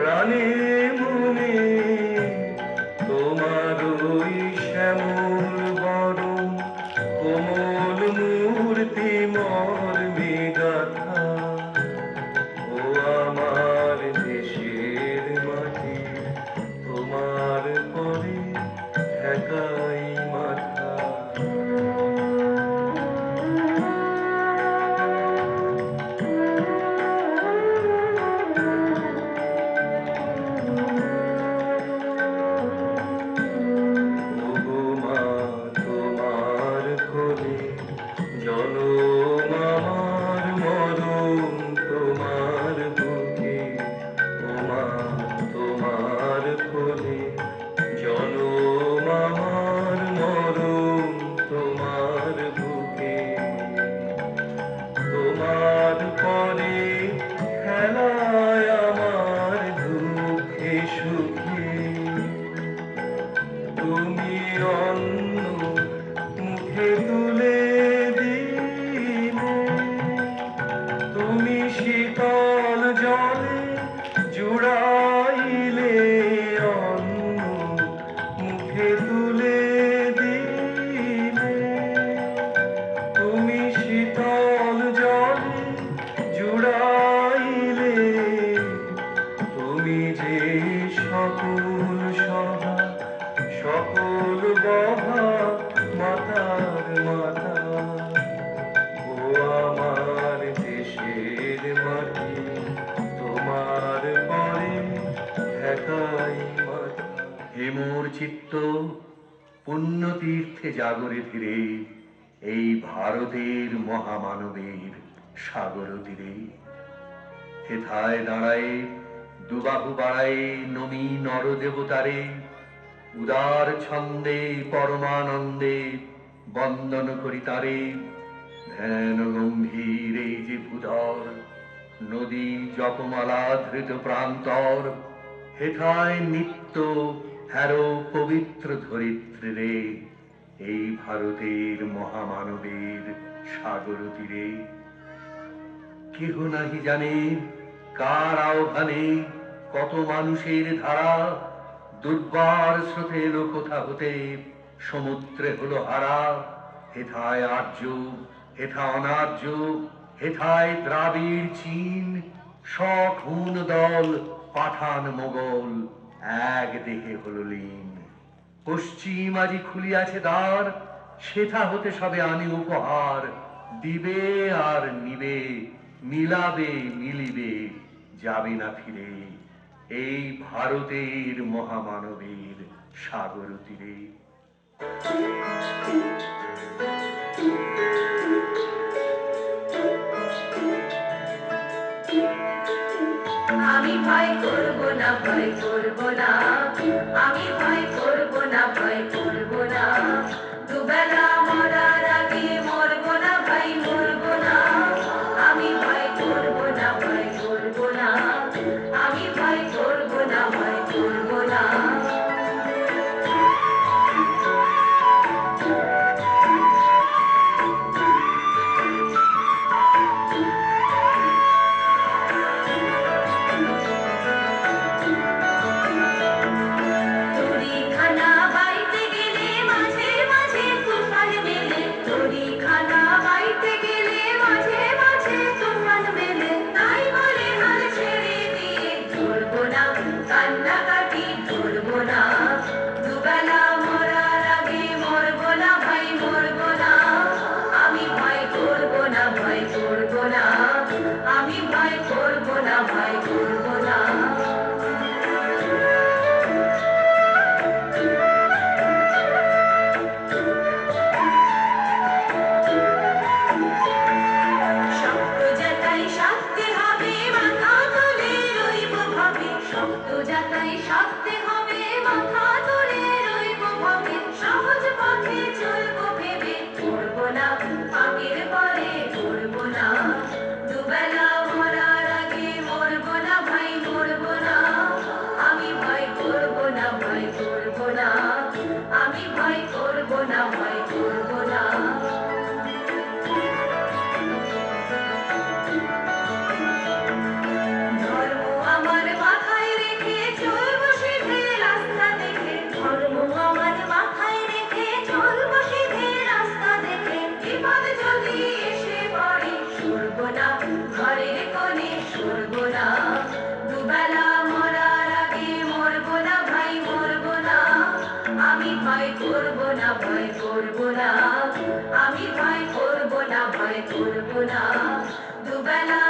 প্রাণে মনে তোমার ওই শ্যামল বরণ কোমল মূর্তি মর্মে গাথা। ও আমার দেশের মাটি, তোমার পরে ঠেকাই মাথা। জনম আমার মরণ তোমার বুকে, ওমা তোমার কোলে। জনম আমার মরণ তোমার বুকে। তোমার পরে খেলায় আমার দুঃখে সুখে। তুমি অন্ন মুখে তুলে দিলে, তুমি শীতল জলে জুড়াইলে। অন্ন মুখে তুলে দিলে, তুমি শীতল জলে জুড়াইলে। তুমি যে সকল সভা সকল বহা মাতার মাতা। ও আমার দেশের মাটি, তোমার পরে ঠেকাই মাথা। হে মোর চিত্ত, পুণ্য তীর্থে জাগরে ধীরে, এই ভারতের মহামানবের সাগর তীরে। হেথায় দাঁড়ায় দুবাহু বাড়ায় নমি নর দেবতারে। উদার ছন্দে পরমানন্দে বন্দন করি তারে। ধ্যান গম্ভীর এই যে ভূধর, নদী জপমালা ধৃত প্রান্তর। হেথায় নিত্য হ্যারো পবিত্র ধরিত্রী রে, এই ভারতের মহামানবের সাগর তীরে। কেহ নাহি জানে কার আহ্বানে কত মানুষের ধারা। দুর্বার স্রোতে এলো কোথা হতে, সমুদ্রে হলো হারা। হেথায় আর্য, হেথা অনার্য, হেথায় দ্রাবিড় চীন। সখুন দল পাঠান মোগল, এক দেহে হলো লীন। পশ্চিম আজি খুলিয়াছে দ্বার, সেথা হতে সবে আনি উপহার। দিবে আর নিবে, মিলাবে মিলিবে, যাবে না ফিরে, এই ভারতের মহামানবের সাগর তীরে। আমি ভয় করব না, ভয় করব না, আমি ভয় করব না, ভয় করব না। দুবেলা মরার আগে মরব না, ভাই মরব না। আমি ভয় করব না, ভয় করব না, আমি ভয় করব না, ভয় করব না। আমি ভয় করব না, ভয় করব না। শক্ত যাতাই শাস্তি হবে, মাথা তুলে রইব ভাবে। শক্ত যাতাই শাস্তি হবে, মাথা তুলে রইব ভাবে। সহজ পথে চলব ভেবে, করব না আগের পরে, করব না। দুবেলা মরার আগে মরব না, ভাই মরব না। আমি ভয় করব না, ভয় করব না, আমি ভয় করব না, ভয় করব না। ধর্ম আমার মাথায় রেখে ভয় করব না, ভয় করব না, আমি ভয় করব না, ভয় করব না, দুবেলা